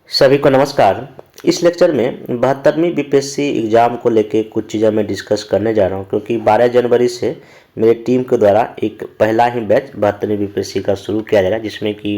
सभी को नमस्कार। इस लेक्चर में 72वीं बीपीएससी एग्ज़ाम को लेके कुछ चीज़ें मैं डिस्कस करने जा रहा हूं, क्योंकि 12 जनवरी से मेरे टीम के द्वारा एक पहला ही बैच 72वीं बीपीएससी का शुरू किया जाएगा, जिसमें कि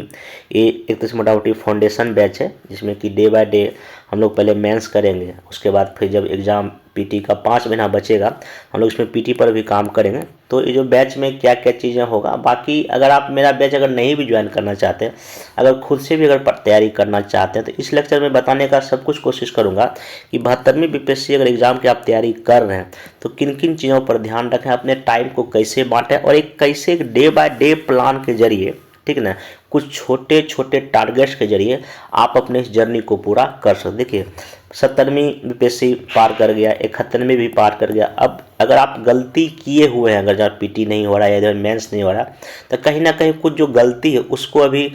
ये एक तो मोटामोटी फाउंडेशन बैच है, जिसमें कि डे बाय डे हम लोग पहले मेंस करेंगे। उसके बाद फिर जब एग्ज़ाम पीटी का 5 महीना बचेगा हम लोग इसमें पीटी पर भी काम करेंगे। तो ये जो बैच में क्या क्या चीज़ें होगा, बाकी अगर आप मेरा बैच अगर नहीं भी ज्वाइन करना चाहते हैं, अगर खुद से भी अगर तैयारी करना चाहते हैं, तो इस लेक्चर में बताने का सब कुछ कोशिश करूंगा कि 72वीं बीपीएससी अगर एग्ज़ाम की आप तैयारी कर रहे हैं तो किन किन चीज़ों पर ध्यान रखें, अपने टाइम को कैसे बांटें और एक कैसे डे बाय डे प्लान के जरिए, ठीक ना, कुछ छोटे छोटे टारगेट्स के जरिए आप अपने इस जर्नी को पूरा कर सकते। देखिए 70वीं बीपीएससी पार कर गया, 71वीं भी पार कर गया। अब अगर आप गलती किए हुए हैं, अगर जहाँ पीटी नहीं हो रहा है या इधर मेंस नहीं हो रहा, तो कहीं ना कहीं कुछ जो गलती है उसको अभी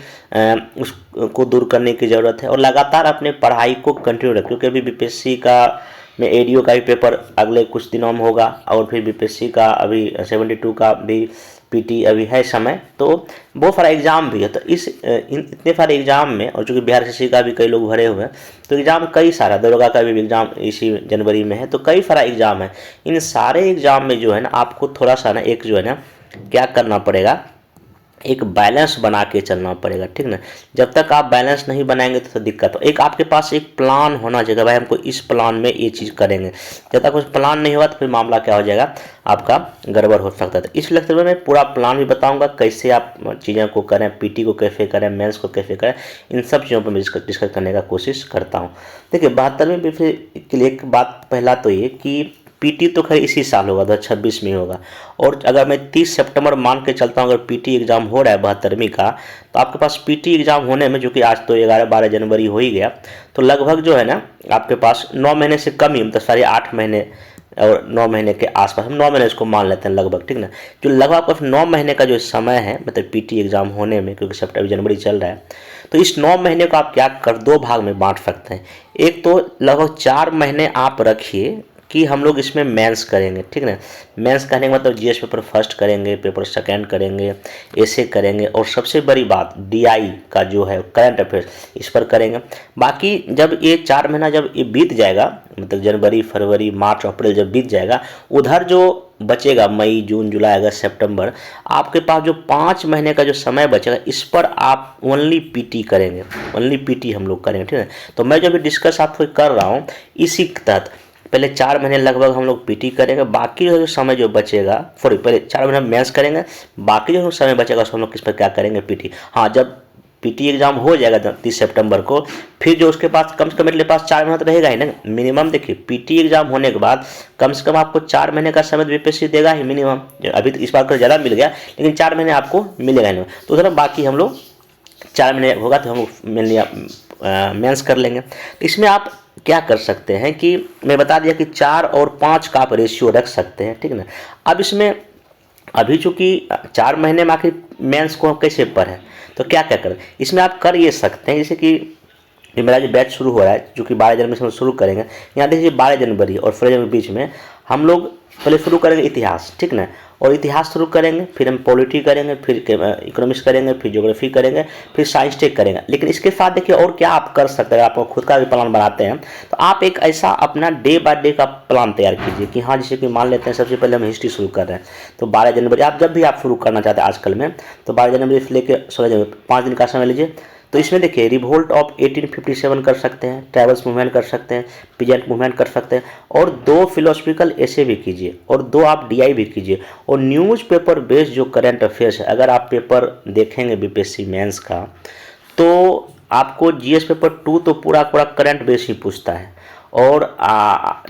उसको दूर करने की ज़रूरत है और लगातार अपने पढ़ाई को कंटिन्यू रखें, क्योंकि अभी बीपीएससी का में एडीओ का भी पेपर अगले कुछ दिनों में होगा और फिर बीपीएससी का अभी 72 का भी पीटी अभी है समय। तो बहुत सारा एग्ज़ाम भी है, तो इतने सारे एग्ज़ाम में, और चूँकि बिहार एसएससी का भी कई लोग भरे हुए हैं, तो एग्ज़ाम कई सारा, दरोगा का भी एग्ज़ाम इसी जनवरी में है, तो कई सारा एग्ज़ाम है। इन सारे एग्ज़ाम में जो है ना, आपको थोड़ा सा ना एक जो है ना क्या करना पड़ेगा, एक बैलेंस बना के चलना पड़ेगा, ठीक ना। जब तक आप बैलेंस नहीं बनाएंगे तो दिक्कत हो। एक आपके पास एक प्लान होना चाहिए, भाई हमको इस प्लान में ये चीज़ करेंगे। जब तक उस प्लान नहीं हुआ तो फिर मामला क्या हो जाएगा, आपका गड़बड़ हो सकता है। इस लेक्चर में मैं पूरा प्लान भी बताऊंगा, कैसे आप चीज़ों को करें, पीटी को कैसे करें, मेंस को कैसे करें, इन सब चीज़ों पर मैं डिस्कस करने का कोशिश करता हूँ। देखिए 72वीं बीपीएससी के लिए एक बात पहला तो ये कि पीटी तो खैर इसी साल होगा, 2026 में होगा। और अगर मैं 30 सितंबर मान के चलता हूँ, अगर पीटी एग्ज़ाम हो रहा है 72वीं का, तो आपके पास पीटी एग्ज़ाम होने में, जो कि आज तो 11-12 जनवरी हो ही गया, तो लगभग जो है ना आपके पास 9 महीने से कम ही, मतलब साढ़े 8 महीने और 9 महीने के आसपास, हम 9 महीने इसको मान लेते हैं लगभग, ठीक ना। जो लगभग 9 महीने का जो समय है, मतलब पीटी एग्ज़ाम होने में, क्योंकि सितंबर जनवरी चल रहा है, तो इस 9 महीने को आप क्या कर, 2 भाग में बांट सकते हैं। एक तो लगभग 4 महीने आप रखिए कि हम लोग इसमें मेंस करेंगे, ठीक ना। मेंस करने का मतलब जीएस पेपर फर्स्ट करेंगे, पेपर सेकंड करेंगे, ऐसे करेंगे, और सबसे बड़ी बात डीआई का जो है करंट अफेयर्स, इस पर करेंगे। बाकी जब ये 4 महीना जब ये बीत जाएगा, मतलब जनवरी, फरवरी, मार्च, अप्रैल जब बीत जाएगा, उधर जो बचेगा मई, जून, जुलाई, अगस्त, सितंबर, आपके पास जो 5 महीने का जो समय बचेगा, इस पर आप ओनली पीटी करेंगे, ओनली पीटी हम लोग करेंगे, ठीक है। तो मैं जो भी डिस्कस आपको कर रहा हूँ, इसी के तहत पहले 4 महीने लगभग हम लोग पीटी करेंगे, बाकी जो समय जो बचेगा, सॉरी पहले 4 महीने मेंस करेंगे, बाकी जो समय बचेगा उसको हम लोग किस पर क्या करेंगे, पीटी। हाँ, जब पीटी एग्जाम हो जाएगा 30 सितंबर को, फिर जो उसके पास कम से कम मेरे पास 4 महीना तो रहेगा ही ना मिनिमम। देखिए पीटी एग्जाम होने के बाद कम से कम आपको 4 महीने का समय बीपीएससी देगा ही मिनिमम। अभी तो इस बार को ज़्यादा मिल गया, लेकिन 4 महीने आपको मिलेगा नहीं, तो उधर बाकी हम लोग 4 महीने होगा तो हम मेंस कर लेंगे। तो इसमें आप क्या कर सकते हैं कि मैं बता दिया कि 4 और 5 का आप रेशियो रख सकते हैं, ठीक ना। अब इसमें अभी चूंकि 4 महीने में आखिर मेंस को कैसे पर है, तो क्या क्या करें, इसमें आप कर ये सकते हैं, जैसे कि मेरा जो बैच शुरू हो रहा है, जो कि 12 जनवरी से हम शुरू करेंगे। यहाँ देखिए 12 जनवरी और फरवरी के बीच में हम लोग पहले शुरू करेंगे इतिहास, ठीक ना, और इतिहास शुरू करेंगे, फिर हम पॉलिटी करेंगे, फिर इकोनॉमिक्स करेंगे, फिर ज्योग्राफी करेंगे, फिर साइंस टेक करेंगे। लेकिन इसके साथ देखिए और क्या आप कर सकते हैं, अगर आप खुद का भी प्लान बनाते हैं तो आप एक ऐसा अपना डे बाय डे का प्लान तैयार कीजिए कि हाँ, जैसे कि मान लेते हैं सबसे पहले हम हिस्ट्री शुरू कर रहे हैं, तो 12 जनवरी आप जब भी आप शुरू करना चाहते हैं आजकल में, तो 12 जनवरी से लेकर 16 जनवरी 5 दिन का समय लीजिए। तो इसमें देखिए रिवोल्ट ऑफ 1857 कर सकते हैं, ट्रैवल्स मूवमेंट कर सकते हैं, पीजेंट मूवमेंट कर सकते हैं, और 2 फिलोसफिकल ऐसे भी कीजिए, और 2 आप डीआई भी कीजिए, और न्यूज़पेपर बेस्ड जो करंट अफेयर्स है, अगर आप पेपर देखेंगे बीपीएससी मेंस का, तो आपको जीएस पेपर 2 तो पूरा पूरा करंट बेस ही पूछता है, और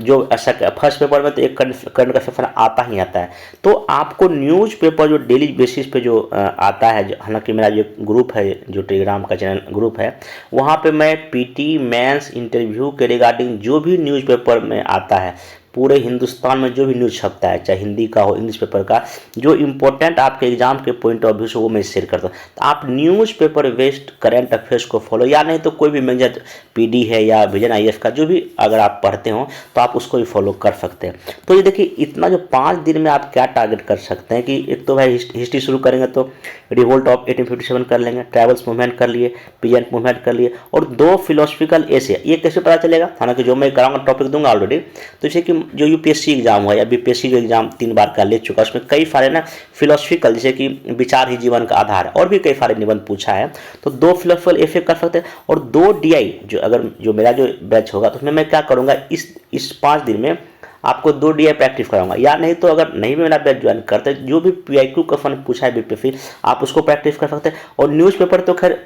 जो ऐसा फर्स्ट पेपर में तो एक करंट का पेपर आता ही आता है। तो आपको न्यूज़पेपर जो डेली बेसिस पे जो आता है, हालांकि मेरा जो ग्रुप है, जो टेलीग्राम का चैनल ग्रुप है, वहाँ पे मैं पीटी मेंस इंटरव्यू के रिगार्डिंग जो भी न्यूज़पेपर में आता है पूरे हिंदुस्तान में जो भी न्यूज़ छपता है, चाहे हिंदी का हो, इंग्लिश पेपर का, जो इम्पोर्टेंट आपके एग्जाम के पॉइंट ऑफ व्यू से वो मैं शेयर करता हूँ। तो आप न्यूज़पेपर बेस्ड करंट अफेयर्स को फॉलो, या नहीं तो कोई भी मेजर पीडी है या विजन आईएएस का जो भी अगर आप पढ़ते हो तो आप उसको भी फॉलो कर सकते हैं। तो ये देखिए इतना जो 5 दिन में आप क्या टारगेट कर सकते हैं कि एक तो भाई हिस्ट्री शुरू करेंगे तो रिवोल्ट ऑफ 1857 कर लेंगे, ट्रैवल्स मूवमेंट कर लिए, पीजेंट मूवमेंट कर लिए, और 2 फिलोसफिकल एसे। ये कैसे पता चलेगा, हालांकि जो मैं कराऊंगा टॉपिक दूंगा ऑलरेडी। तो जैसे कि जो यूपीएससी एग्जाम हुआ या बीपीएससी जो एग्जाम 3 बार का ले चुका, उसमें कई सारे ना फिलोसफिकल, जैसे कि विचार ही जीवन का आधार है, और भी कई सारे निबंध पूछा है। तो 2 फिलोसफिकल एसे कर सकते हैं, और 2 डीआई जो मेरा जो बैच होगा तो उसमें मैं क्या करूंगा, इस 5 दिन में आपको 2 डीआई प्रैक्टिस कराऊंगा। या नहीं तो अगर नहीं भी मेरा बैच ज्वाइन करते, जो भी पीआईक्यू का फन पूछा है बीपीएससी, आप उसको प्रैक्टिस कर सकते हैं। और न्यूज़पेपर तो खैर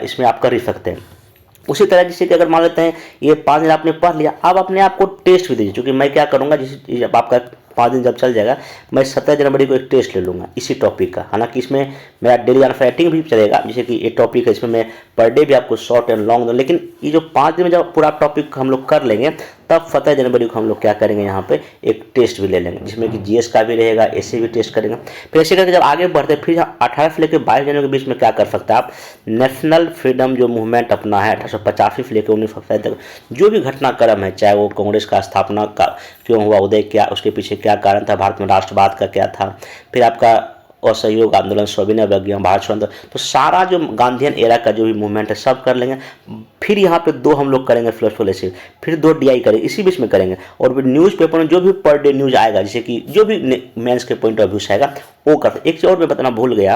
इसमें आप कर ही सकते हैं। उसी तरह जैसे कि अगर मान लेते हैं ये 5 दिन आपने पढ़ लिया, अब अपने आप को टेस्ट भी दीजिए। क्योंकि मैं क्या करूँगा, जब आपका 5 दिन जब चल जाएगा, मैं 17 जनवरी को एक टेस्ट ले लूँगा इसी टॉपिक का। हालांकि इसमें मेरा डेली आंसर राइटिंग भी चलेगा, जैसे कि ये टॉपिक है, इसमें मैं पर डे भी आपको शॉर्ट एंड लॉन्ग दूँ। लेकिन ये जो 5 दिन में जब पूरा टॉपिक हम लोग कर लेंगे, तब 17 जनवरी को हम लोग क्या करेंगे, यहाँ पे एक टेस्ट भी ले लेंगे, जिसमें कि जीएस का भी रहेगा, ऐसे भी टेस्ट करेंगे। फिर ऐसे करके जब आगे बढ़ते, फिर 18 से लेकर 22 जनवरी के बीच में क्या कर सकते हैं आप, नेशनल फ्रीडम जो मूवमेंट अपना है 1885 से लेकर 1960 तक, जो भी घटनाक्रम है, चाहे वो कांग्रेस का स्थापना का क्यों हुआ, उदय क्या, उसके पीछे क्या कारण था, भारत में राष्ट्रवाद का क्या था, फिर आपका असहयोग आंदोलन, सविनय अवज्ञा, भारत स्वतंत्र, तो सारा जो गांधीयन एरा का जो भी मूवमेंट है सब कर लेंगे। फिर यहाँ पे 2 हम लोग करेंगे फिलोसफिकल एसे, फिर 2 डीआई करेंगे, इसी बीच में करेंगे। और फिर न्यूज़पेपर में जो भी पर डे न्यूज़ आएगा, जैसे कि जो भी मेंस के पॉइंट ऑफ व्यू से आएगा वो करते। एक चीज़ और मैं बताना भूल गया,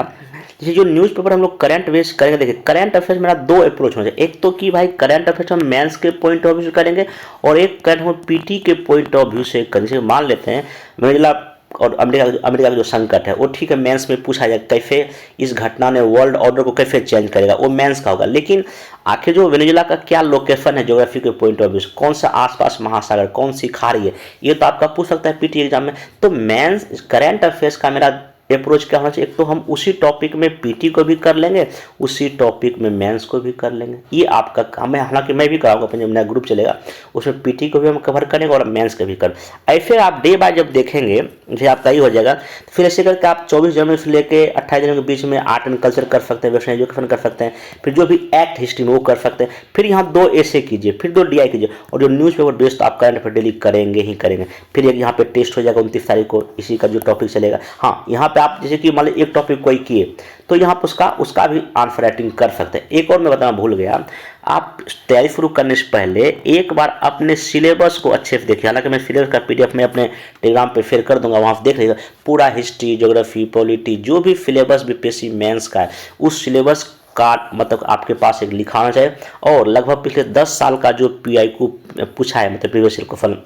जैसे जो न्यूज़पेपर हम लोग करंट बेस करेंगे, देखिए करंट अफेयर्स मेरा 2 अप्रोच होना चाहिए। एक तो कि भाई करंट अफेयर्स हम मेंस के पॉइंट ऑफ व्यू से करेंगे, और एक करंट हम पीटी के पॉइंट ऑफ व्यू से करेंगे। जैसे मान लेते हैं वेनेजुला और अमेरिका का जो संकट है, वो ठीक है मेंस में पूछा जाए कैसे इस घटना ने वर्ल्ड ऑर्डर को कैसे चेंज करेगा, वो मेंस का होगा। लेकिन आखिर जो वेनेजुला का क्या लोकेशन है ज्योग्राफी के पॉइंट ऑफ व्यू से, कौन सा आसपास महासागर, कौन सी खाड़ी है, ये तो आपका पूछ सकता है पीटी एग्जाम में। तो मेंस करंट अफेयर्स का मेरा अप्रोच क्या होना चाहिए, एक तो हम उसी टॉपिक में पीटी को भी कर लेंगे, उसी टॉपिक में मेंस को भी कर लेंगे। ये आपका काम है, हालांकि मैं भी कराऊंगा, अपने नया ग्रुप चलेगा उसमें पीटी को भी हम कवर करेंगे और मेंस को भी कर। ऐसे आप डे बाय जब देखेंगे, जैसे आपका ही हो जाएगा, फिर ऐसे करके आप 24 जनवरी से लेकर 28 जनवरी के बीच में आर्ट एंड कल्चर कर सकते हैं, वेस्टर्न एजुकेशन कर सकते हैं, फिर जो भी एक्ट हिस्ट्री में वो कर सकते हैं। फिर यहाँ 2 ऐसे कीजिए, फिर 2 डीआई कीजिए, और जो न्यूज़पेपर बेस्ड आप करंट अफेयर डेली करेंगे ही करेंगे। फिर एक यहाँ पे टेस्ट हो जाएगा 29 तारीख को, इसी का जो टॉपिक चलेगा। हाँ, यहाँ पे आप जैसे कि मान लीजिए एक टॉपिक कोई किए तो यहाँ पर उसका भी आंसर राइटिंग कर सकते हैं। एक और मैं बताना भूल गया, आप तैयारी शुरू करने से पहले एक बार अपने सिलेबस को अच्छे से देखिए। हालांकि मैं सिलेबस का पीडीएफ में अपने टेलीग्राम पे शेयर कर दूंगा, वहाँ से देख लीजिएगा पूरा हिस्ट्री, ज्योग्राफी, पॉलिटी, जो भी सिलेबस बीपीएससी मेंस का है, उस सिलेबस का मतलब आपके पास एक लिखा होना चाहिए। और लगभग पिछले 10 साल का जो पीआईक्यू पूछा है, मतलब previous year question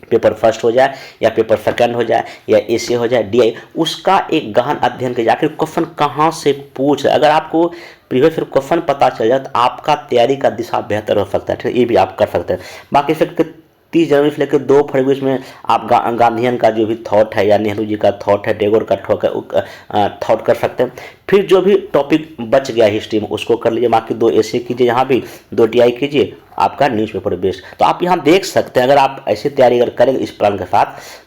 paper first हो जाए या पेपर सेकंड हो जाए या ऐसे हो जाए डीआई, उसका एक गहन अध्ययन किया, आखिर क्वेश्चन कहाँ से पूछ रहे। अगर आपको प्रीवियस क्वेश्चन पता चल जाए तो आपका तैयारी का दिशा बेहतर हो सकता है। ये भी आप कर सकते हैं। बाकी फिर 30 जनवरी से लेकर 2 फरवरी में आप गांधीयन का जो भी थॉट है या नेहरू जी का थॉट है, टैगोर का थॉट कर सकते हैं। फिर जो भी टॉपिक बच गया हिस्ट्री में उसको कर लीजिए। बाकी 2 ऐसे कीजिए, यहाँ भी 2 डीआई कीजिए, आपका न्यूज़पेपर बेस्ड। तो आप यहाँ देख सकते हैं, अगर आप ऐसे तैयारी अगर करेंगे इस प्लान के साथ,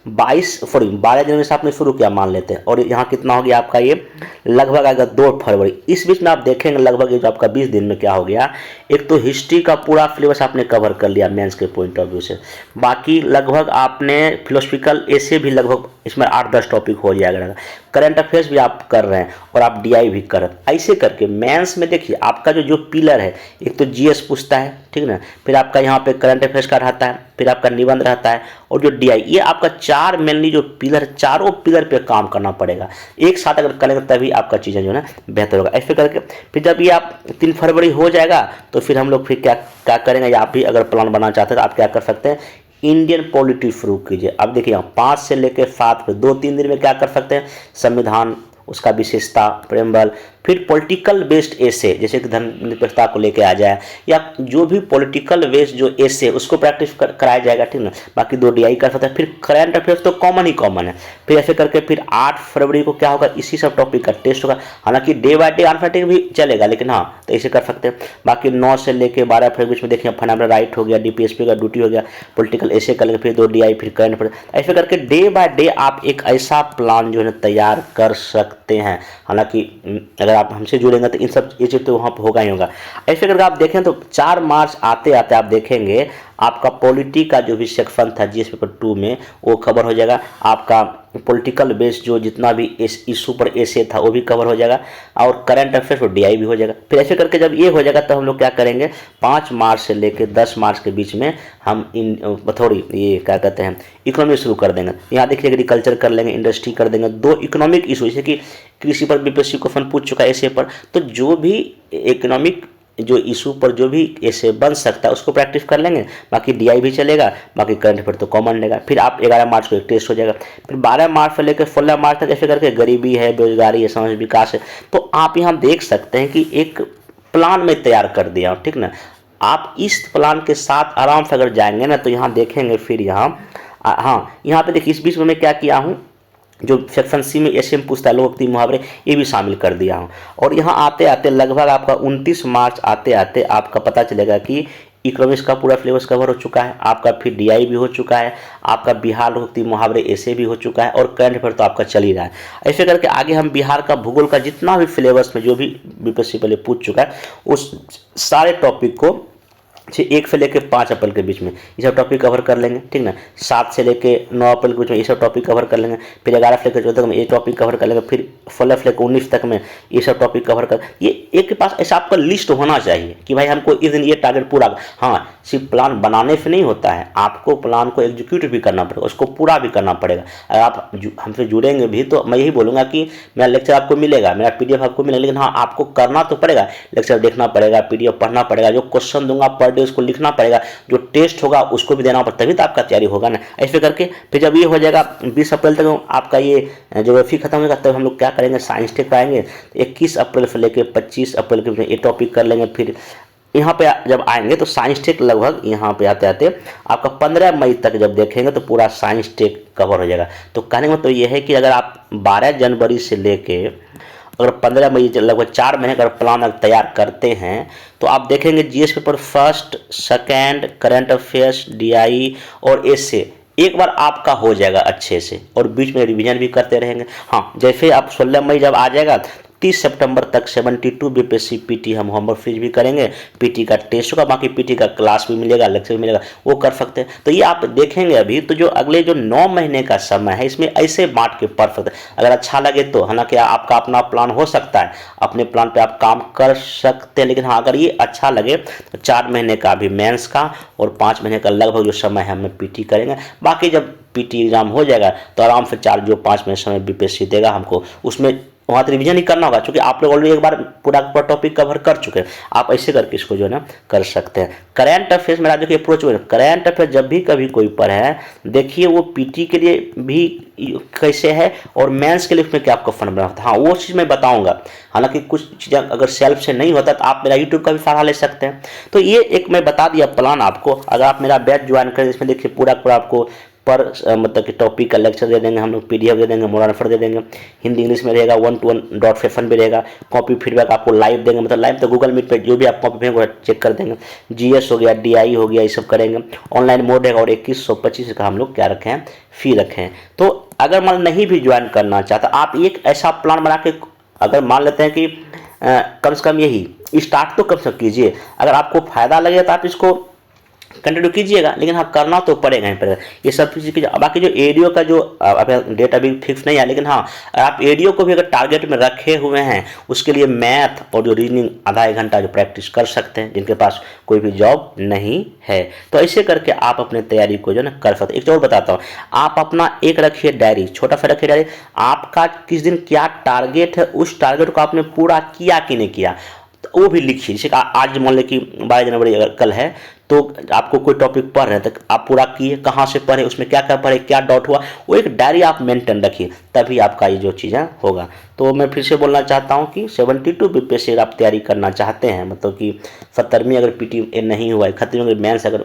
12 जनवरी से आपने शुरू किया मान लेते हैं, और यहाँ कितना हो गया आपका, ये लगभग आएगा 2 फरवरी। इस बीच में आप देखेंगे लगभग जो आपका 20 दिन में क्या हो गया, एक तो हिस्ट्री का पूरा सिलेबस आपने कवर कर लिया मेंस के पॉइंट ऑफ व्यू से। बाकी लगभग आपने फिलोसफिकल ऐसे भी लगभग इसमें 8-10 टॉपिक हो जाएगा। करंट अफेयर्स भी आप कर रहे हैं और आप डीआई भी कर रहे हैं। ऐसे करके मेंस में देखिए आपका जो पिलर है, एक तो जीएस पूछता है, ठीक ना, फिर आपका यहाँ पे करंट अफेयर्स का रहता है, फिर आपका निबंध रहता है, और जो डीआई, ये आपका 4 मेनली जो पिलर, चारों पिलर पे काम करना पड़ेगा। एक साथ अगर करेंगे तभी आपका चीज़ें जो है बेहतर होगा। ऐसे करके फिर जब ये आप 3 फरवरी हो जाएगा तो फिर हम लोग फिर क्या करेंगे, या आप भी अगर प्लान बनाना चाहते हैं तो आप क्या कर सकते हैं, इंडियन पॉलिटी शुरू कीजिए। अब देखिए यहाँ 5 से लेकर 7 पे 2-3 दिन में क्या कर सकते हैं, संविधान, उसका विशेषता, प्रेमबल, फिर पॉलिटिकल बेस्ड एसे, जैसे कि धर्मनिरपेक्षता को लेके आ जाए, या जो भी पॉलिटिकल बेस्ड जो एसे उसको प्रैक्टिस कराया जाएगा, ठीक ना। बाकी 2 DI कर सकते हैं। फिर करंट अफेयर्स तो कॉमन ही कॉमन है। फिर ऐसे करके फिर 8 फरवरी को क्या होगा, इसी सब टॉपिक का टेस्ट होगा। हालांकि डे बाय डे अल्फाबेटिक भी चलेगा, लेकिन हाँ तो ऐसे कर सकते हैं। बाकी 9 से लेके 12 फरवरी के बीच में देखिए फंडामेंटल राइट हो गया, DPSP का ड्यूटी हो गया, पॉलिटिकल ऐसे कर लेंगे, फिर 2 DI, फिर करंट अफेयर। ऐसे करके डे बाय डे आप एक ऐसा प्लान जो है तैयार कर सकते हैं। हालांकि अगर आप हमसे जुड़ेंगे तो इन सब ये चीज़ तो वहाँ पर होगा ही होगा। ऐसे करके आप देखें तो 4 मार्च आते आते आप देखेंगे आपका पॉलिटी का जो भी सेक्शन था GS पेपर 2 में वो कवर हो जाएगा। आपका पॉलिटिकल बेस्ड जो जितना भी इशू पर ऐसे था वो भी कवर हो जाएगा, और करंट अफेयर्स और DI भी हो जाएगा। फिर ऐसे करके जब ये हो जाएगा तो हम लोग क्या करेंगे, 5 मार्च से लेकर 10 मार्च के बीच में हम इन थोड़ी ये क्या कहते हैं इकोनॉमी शुरू कर देंगे। यहाँ देखिए एग्रीकल्चर कर लेंगे, इंडस्ट्री कर देंगे, 2 इकोनॉमिक इशू, जैसे कि कृषि पर BPSC क्वेश्चन पूछ चुका है ऐसे पर, तो जो भी इकोनॉमिक जो इशू पर जो भी ऐसे बन सकता है उसको प्रैक्टिस कर लेंगे। बाकी DI भी चलेगा, बाकी करंट अफेयर तो कॉमन रहेगा। फिर आप 11 मार्च को एक टेस्ट हो जाएगा। फिर 12 मार्च से लेकर 16 मार्च तक ऐसे करके गरीबी है, बेरोजगारी है, समाज विकास है। तो आप यहाँ देख सकते हैं कि एक प्लान में तैयार कर दिया, ठीक ना। आप इस प्लान के साथ आराम से अगर जाएंगे ना तो यहाँ देखेंगे, फिर यहाँ हाँ यहाँ पे देखिए इस बीच में मैं क्या किया हूँ, जो सेक्शन C में SM पूछता है लोकोक्ति मुहावरे, ये भी शामिल कर दिया हूँ। और यहाँ आते आते लगभग आपका 29 मार्च आते आते आपका पता चलेगा कि इकोनॉमिक्स का पूरा सिलेबस कवर हो चुका है आपका, फिर DI भी हो चुका है आपका, बिहार लोकोक्ति मुहावरे ऐसे भी हो चुका है, और करंट अफेयर तो आपका चल ही रहा है। ऐसे करके आगे हम बिहार का भूगोल का जितना भी सिलेबस में जो भी BPSC पहले पूछ चुका है उस सारे टॉपिक को 1 से लेकर 5 अप्रैल के बीच में ये सब टॉपिक कवर कर लेंगे, ठीक ना। 7 से लेकर 9 अप्रैल के बीच में ये सब टॉपिक कवर कर लेंगे। फिर 11 से लेकर 14 तक में ये टॉपिक कवर कर लेंगे। फिर 16 से लेकर 19 तक में ये सब टॉपिक कवर कर, ये एक के पास ऐसा आपका लिस्ट होना चाहिए कि भाई हमको इस दिन ये टारगेट पूरा। हाँ, सिर्फ प्लान बनाने से नहीं होता है, आपको प्लान को एग्जीक्यूट भी करना पड़ेगा, उसको पूरा भी करना पड़ेगा। अगर आप हमसे जुड़ेंगे भी तो मैं यही बोलूँगा कि मेरा लेक्चर आपको मिलेगा, मेरा PDF आपको मिलेगा, लेकिन हाँ आपको करना तो पड़ेगा, लेक्चर देखना पड़ेगा, PDF पढ़ना पड़ेगा, जो क्वेश्चन दूंगा पर डे उसको लिखना पड़ेगा, जो टेस्ट होगा उसको भी देना पड़ेगा, तभी तो आपका तैयारी होगा ना। ऐसे करके फिर जब ये हो जाएगा 20 अप्रैल तक आपका ये ज्योग्राफी खत्म होगा, तब हम लोग क्या करेंगे, साइंस टेक आएंगे। 21 अप्रैल से लेकर 25 अप्रैल के बीच ये टॉपिक कर लेंगे। फिर यहाँ पे जब आएंगे तो साइंस टेक लगभग यहाँ पे आते आते आपका 15 मई तक जब देखेंगे तो पूरा साइंस टेक कवर हो जाएगा। तो कहने का मतलब ये है कि अगर आप 12 जनवरी से लेके अगर 15 मई लगभग 4 महीने का प्लान अगर तैयार करते हैं तो आप देखेंगे GS paper first, second, current affairs, DI और ऐसे एक बार आपका हो जाएगा अच्छे से, और बीच में रिवीजन भी करते रहेंगे। हाँ, जैसे आप 16 मई जब आ जाएगा 30 सितंबर तक 72 BPSC PT हम होमवर्क फ्रीज भी करेंगे, PT का टेस्ट होगा, बाकी PT का क्लास भी मिलेगा, लेक्चर भी मिलेगा, वो कर सकते हैं। तो ये आप देखेंगे अभी तो जो अगले जो 9 महीने का समय है इसमें ऐसे बांट के पढ़ सकते हैं। अगर अच्छा लगे तो, हालांकि आपका अपना प्लान हो सकता है, अपने प्लान पे आप काम कर सकते हैं, लेकिन हाँ अगर ये अच्छा लगे तो 4 महीने का अभी मेंस का और 5 महीने का लगभग जो समय है हमें PT करेंगे। बाकी जब PT एग्जाम हो जाएगा तो आराम से 5 महीने समय BPSC देगा हमको, उसमें वहाँ तो रिविजन ही करना होगा, क्योंकि आप लोग ऑलरेडी एक बार पूरा टॉपिक कवर कर चुके हैं। आप ऐसे करके इसको जो है ना कर सकते हैं। करंट अफेयर्स मेरा देखिए अप्रोच हुआ, करंट अफेयर जब भी कभी कोई पढ़े देखिए वो PT के लिए भी कैसे है और मेंस के लिए उसमें क्या आपको फंड बना होता है, हाँ वो चीज़ मैं बताऊंगा। हालांकि कुछ चीज़ें अगर सेल्फ से नहीं होता तो आप मेरा यूट्यूब का भी सहारा ले सकते हैं। तो ये एक मैं बता दिया प्लान आपको। अगर आप मेरा बैच ज्वाइन करें इसमें देखिए पूरा आपको पर मतलब कि टॉपिक का लेक्चर दे देंगे हम लोग, PDF दे देंगे, मोरल रेफर दे देंगे, हिंदी इंग्लिश में रहेगा, 1-to-1 डॉट सेशन भी रहेगा, कॉपी फीडबैक आपको लाइव देंगे, मतलब लाइव तो गूगल मीट पे जो भी आप कॉपी भेजेंगे वो चेक कर देंगे। GS हो गया, DI हो गया, ये सब करेंगे। ऑनलाइन मोड रहेगा और 2125 का हम लोग क्या रखें हैं, फी रखें हैं। तो अगर मान नहीं भी ज्वाइन करना चाहता आप एक ऐसा प्लान बना के अगर मान लेते हैं कि कम से कम यही स्टार्ट तो कम से कम कीजिए, अगर आपको फ़ायदा लगे तो आप इसको कंटिन्यू कीजिएगा, लेकिन हाँ करना तो पड़ेगा ही पड़ेगा ये सब चीज़ कीजिए। बाकी जो एडीओ का जो डेट अभी फिक्स नहीं है, लेकिन हाँ आप एडीओ को भी अगर टारगेट में रखे हुए हैं उसके लिए मैथ और जो रीजनिंग आधा 1 घंटा जो प्रैक्टिस कर सकते हैं, जिनके पास कोई भी जॉब नहीं है, तो ऐसे करके आप अपने तैयारी को जो ना कर सकते हैं। एक और बताता हूँ, आप अपना एक रखिए डायरी, छोटा सा रखिए डायरी, आपका किस दिन क्या टारगेट है, उस टारगेट को आपने पूरा किया कि नहीं किया, तो वो भी लिखिए। जैसे आज मान लें कि 12 जनवरी अगर कल है, तो आपको कोई टॉपिक पढ़ रहे हैं तो आप पूरा किए, कहाँ से पढ़े, उसमें क्या क्या पढ़े, क्या डाउट हुआ, वो एक डायरी आप मेंटेन रखिए, तभी आपका ये जो चीज़ें होगा। तो मैं फिर से बोलना चाहता हूँ कि 72 बीपीएससी अगर आप तैयारी करना चाहते हैं, मतलब कि 70वीं अगर पीटी नहीं हुआ है, 71वीं अगर मेंस अगर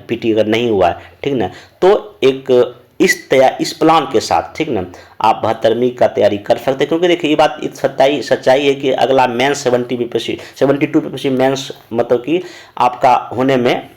पीटी अगर नहीं हुआ है, ठीक ना, तो एक इस प्लान के साथ, ठीक ना, आप 72वीं का तैयारी कर सकते हैं। क्योंकि देखिए ये बात सच्चाई है कि अगला मेंस 72 बीपीएससी मेंस मतलब कि आपका होने में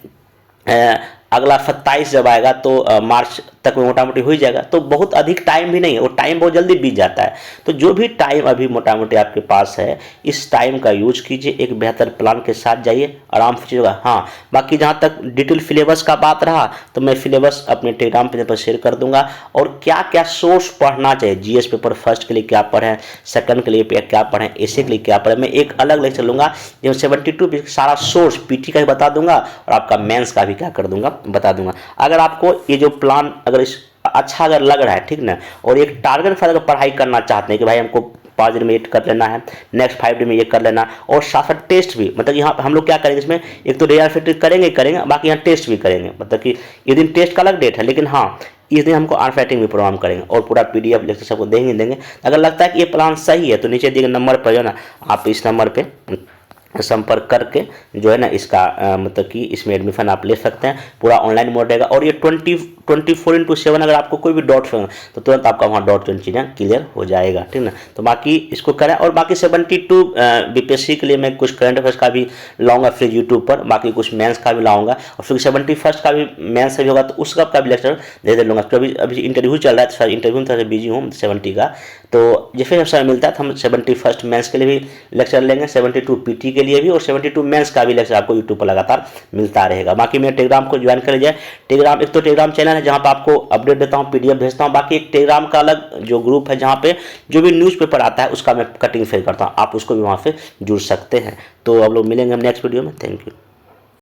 अगला 27 जब आएगा तो मार्च तक में मोटा मोटी हो ही जाएगा। तो बहुत अधिक टाइम भी नहीं है, वो टाइम बहुत जल्दी बीत जाता है। तो जो भी टाइम अभी मोटा मोटी आपके पास है, इस टाइम का यूज कीजिए, एक बेहतर प्लान के साथ जाइए, आराम से चलेगा। हाँ, बाकी जहाँ तक डिटेल सिलेबस का बात रहा, तो मैं सिलेबस अपने टेलीग्राम पेज पर शेयर कर दूंगा, और क्या क्या सोर्स पढ़ना चाहिए, जीएस पेपर फर्स्ट के लिए क्या पढ़ें, सेकंड के लिए क्या पढ़ें, एसए के लिए क्या पढ़ें, मैं एक अलग लेक्चर लूँगा जो 72 सारा सोर्स पीटी का भी बता दूंगा, और आपका मेंस का भी क्या कर दूंगा, बता दूंगा। अगर आपको ये जो प्लान अगर अच्छा अगर लग रहा है, ठीक ना, और एक टारगेट पर अगर पढ़ाई करना चाहते हैं कि भाई हमको 5 दिन में ये कर लेना है, नेक्स्ट 5 दिन में ये कर लेना, और साथ साथ टेस्ट भी, मतलब यहाँ हम लोग क्या करेंगे इसमें, एक तो रियल करेंगे, बाकी यहाँ टेस्ट भी करेंगे। मतलब कि ये दिन टेस्ट का अलग डेट है, लेकिन हाँ इस दिन हमको आंसर राइटिंग भी प्रोग्राम करेंगे, और पूरा पीडीएफ लेक्चर सबको देंगे। अगर लगता है कि ये प्लान सही है, तो नीचे दिए गए नंबर पर जो है ना, आप इस नंबर पर संपर्क करके जो है ना इसका मतलब कि इसमें एडमिशन आप ले सकते हैं। पूरा ऑनलाइन मोड रहेगा, और ये 24/7 अगर आपको कोई भी डाउट्स हो तो तुरंत आपका वहाँ डाउट चीज़ें क्लियर हो जाएगा, ठीक ना। तो बाकी इसको करें, और बाकी 72 बीपीएससी के लिए मैं कुछ करंट अफेयर्स का भी लाऊंगा फिर यूट्यूब पर, बाकी कुछ मेंस का भी लाऊंगा, और फिर 71st का भी मेंस से भी होगा, तो उसका भी लेक्चर दे लूँगा। क्योंकि अभी इंटरव्यू चल रहा है, तो इंटरव्यू में थोड़ा बिजी हूँ 70 का, तो जैसे समय मिलता है तो हम 71st मेंस के लिए भी लेक्चर लेंगे, 72 पीटी के लिए भी, और 72 मेंस का भी लेक्चर आपको यूट्यूब पर लगातार मिलता रहेगा। बाकी मेरे टेलीग्राम को ज्वाइन कर लीजिए। टेलीग्राम एक तो टेलीग्राम चैनल है जहाँ पर आपको अपडेट देता हूँ, पीडीएफ भेजता हूँ, बाकी एक टेलीग्राम का अलग जो ग्रुप है जहाँ पे जो भी न्यूज़पेपर आता है उसका मैं कटिंग शेयर करता हूँ, आप उसको भी वहाँ से जुड़ सकते हैं। तो आप लोग मिलेंगे हम नेक्स्ट वीडियो में। Thank you.